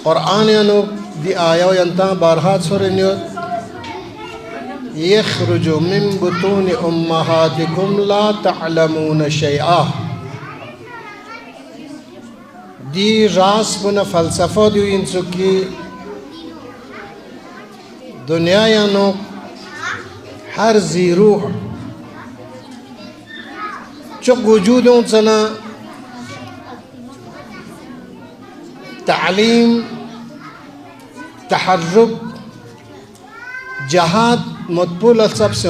Qur'an yanuk di ayaw yanta barhat sorenyot yakhruju min butuni ummahatikum la ta'lamuna shay'a di ras buna falsafa di insuki dunia yanuk har zi ruh çok vücudun sana تعلیم تحرک جهاد مطبول سب سے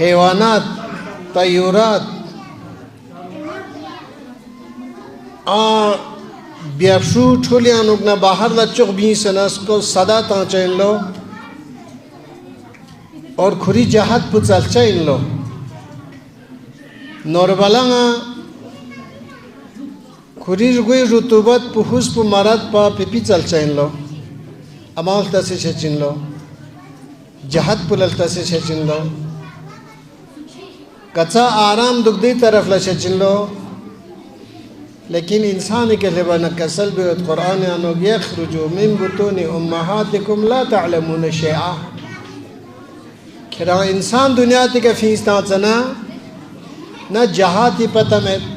حیوانات طیورات بیافشو ٹھولی انوگنا باہر لا چوک بھی since کو صدا تا چین لو اور کھری جہاد پچال چین لو نوربالانگا Kurir gui rutubat puhus pu marat pa pipi chal chain lo amal ta se chin lo jahad pulal ta se chin lo kacha aram dugdi taraf la chin lo lekin insan ke lebana kasal bi Qur'an anu yakhruju min butuni ummahatikum la ta'lamuna shay'a kira insan dunya ti ke fees ta chana na jahad hi pata mein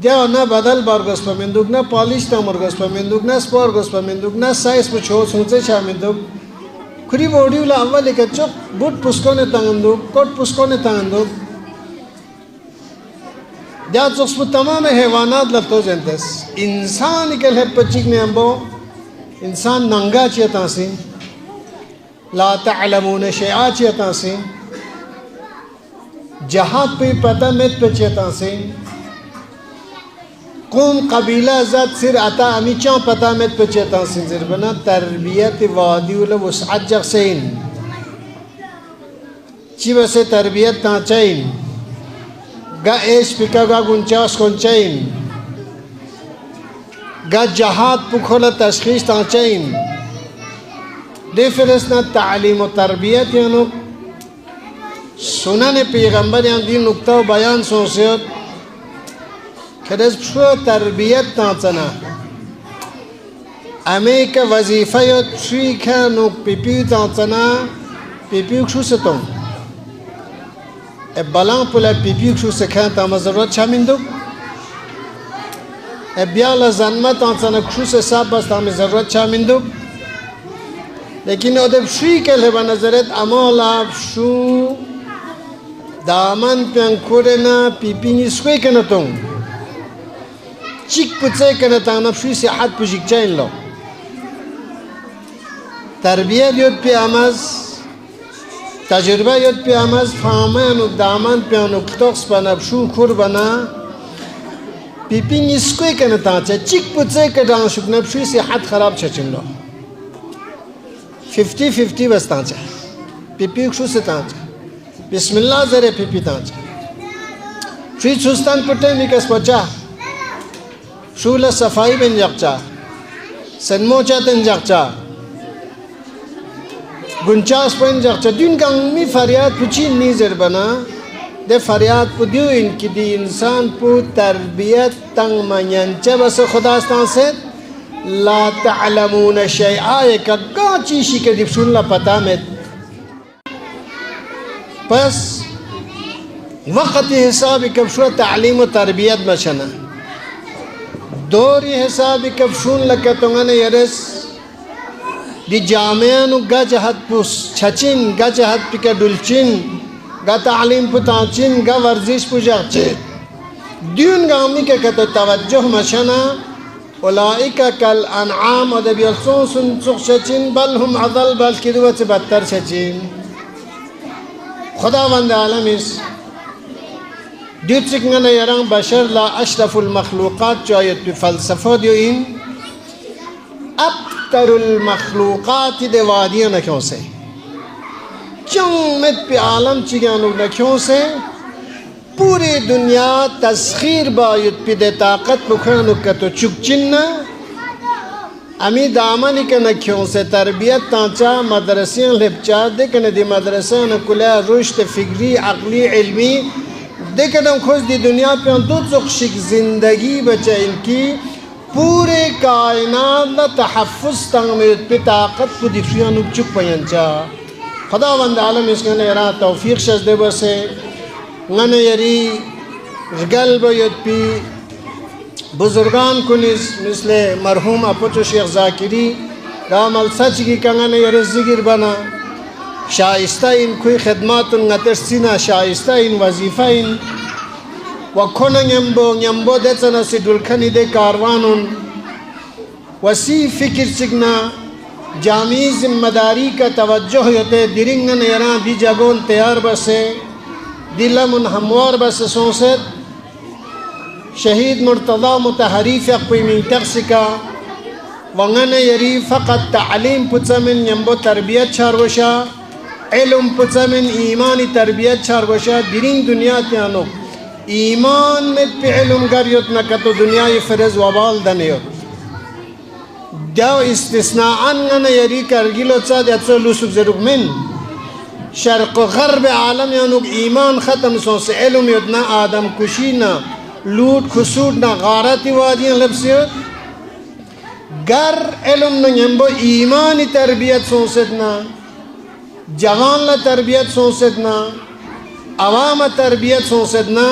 dia na badal bargos paminduk na polish tamorgos paminduk na sporgos paminduk na size pucho sunche chaminduk kuri body ula awal ke chok boot puskone tanganduk kot puskone tanganduk dia chok spu tamam haywanat lafto jentes insan ke le pachik ne ambo insan nanga cheta si la ta'lamuna shay'a cheta si jahad pe pata met pe cheta si قوم قبيلة ذات سر أتا أمي چان پتا مت پچتا سنزر بنا تربية وادي ولا وسعت جغسين چی بسه تربية تانچين گا ایش پکا گا گنچاس کنچين گا جهاد پکھولا تشخیص تانچين دے فرسنا تعلیم و تربیت یانو سنن پیغمبر یان دی نکتہ و بیان سوسیت خداز شو تربیت ناتنا امیک وظیفه شوی کنو پیپیو ناتنا پیپیو شو ستون بلان پولا پیپیو شو سکن تا ضرورت چامندو بیال زنمت ناتنا شو ساب بس تا ضرورت چامندو لیکن ادب شوی کله به نظرت امالا شو دامن پنکورنا پیپینی سوی کنتون چیک پچه کنه تا نفشی صحت پوشیک چین لو تربیت یاد پی آماز تجربه یاد پی آماز فهمان و دامن پیانو کتاقس بنابشو کور بنا پیپینگ اسکوی کنه تا چه چیک پچه که دانشوک نفشی صحت خراب چه چین لو 50-50 بس تا چه پیپیک شو سے تا چه بسم الله زره پیپی تا چه شوی چوستان پٹه میکس پچه شولا صفائی بن جاکچا سنموچا تن جاکچا گنچاس بن جاکچا دین کانگ می فریاد پچین نیزر بنا دے فریاد پو دیو ان کی دی انسان پو تربیت تنگ منینچا بس خداستان سے لا تعلمون شیعہ ایک گاں چیشی کے دیفشون لا پتا میں پس وقت حسابی کبشو تعلیم و تربیت مچنا دوری حسابی کبشون لکتونگن یرس دی جامعانو گا جهت پوس چچین گا جهت پکا دلچین گا تعلیم پتانچین گا ورزش پو جاچین دیون گامی که کتو توجه مشنا اولئک کل انعام و دبیرسون سنسخ شچین بل هم عضل بلکه دوت بدتر شچین. خداوند عالم است دیو چکنه یران بشر لا اشرف المخلوقات جایت به فلسفه دیو این ابتر المخلوقات دی وادیاں نکیوں سے چمت پہ عالم چگانو نکیوں سے پوری دنیا تسخیر باید پی دے طاقت بکھانو کتو چک چننا امی دامنی که نکیوں سے تربیت تانچا مدرسیاں لپچا دیکھنے دی مدرسیاں نکلیا رشد فکری عقلی علمی دیکھنے خوش دی دنیا پہ دو چکشک زندگی بچا ان کی پورے کائنات نا تحفظ تنگمیت پی طاقت پو دیفریانو چک پینچا خداوند عالم اس نے یرا توفیق شز دے بسے ننے یری رگل بیت پی بزرگان کنیز مثل مرحوم اپوچو شیخ زاکری رامل سچ کی کنگنے یری زگر بنا شائستہ ان کوئی خدمات نترسینا شائستہ ان وظیفہ ان وکھونا نمبو دیتنا سی دلکھنی دے کاروانون وسی فکر چگنا جامعی ذمہ داری کا توجہ ہوتے درنگن یران دی جگون تیار بسے دلمن ہموار بس سونست شہید مرتضی متحریف اقوی من تقسکا وغن یری فقط تعلیم پچمن یمبو تربیت چاروشا علم پچمن ایمانی تربیت چاروشا درنگ دنیا تیانو ایمان میں پی علم گریت نکتو دنیای فرز وبال دنیت دیو استثناءان غن یری کرگیلو چا دیتسو لوسک زرگ من شرق و غرب عالم یانوک ایمان ختم سون سے علم یدنا آدم کشینا لوٹ خسوٹنا غارتی وادیاں لبسیت گر علم نگنبو ایمانی تربیت سون سدنا جوان لا تربیت سون سدنا عوام تربیت سون سدنا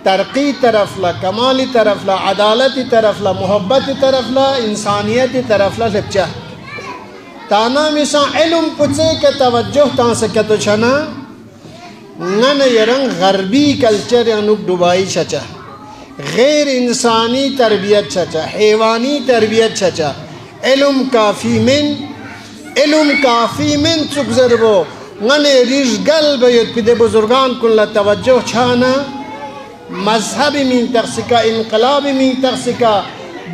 ترقی طرف لا کمالی طرف لا عدالتی طرف لا محبت طرف لا انسانیتی طرف لا لبچہ تانا مثلا علم پچے کے توجہ تان سکتو چھنا نن یرنگ غربی کلچر یانوک ڈبائی چچا غیر انسانی تربیت چچا حیوانی تربیت چچا علم کافی من چک ضربو نن ریش گل بیت پیدے بزرگان کن لا توجہ چھانا مذہبی من تقسکا انقلابی من تقسکا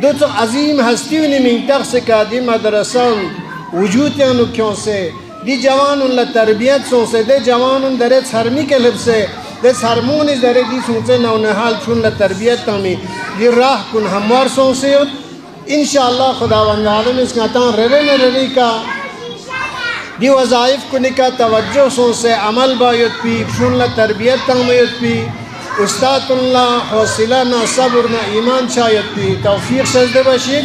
دو تو عظیم ہستیونی من تقسکا دی مدرسان وجود یانو کیوں سے دی جوان ان لا تربیت سون سے دے جوان ان درے سرمی کے لب سے دے سرمونی درے دی سون سے نونحال چون لا تربیت تامی دی راہ کن ہموار سون سے انشاءاللہ خداوند عالم اس کا تان رری کا دی وظائف کنی کا توجہ سون سے عمل بایت پی چون لا تربیت تامیت پی استاد اللہ حوصلہ نا صبر نا ایمان شایت پی توفیق سجدے بشید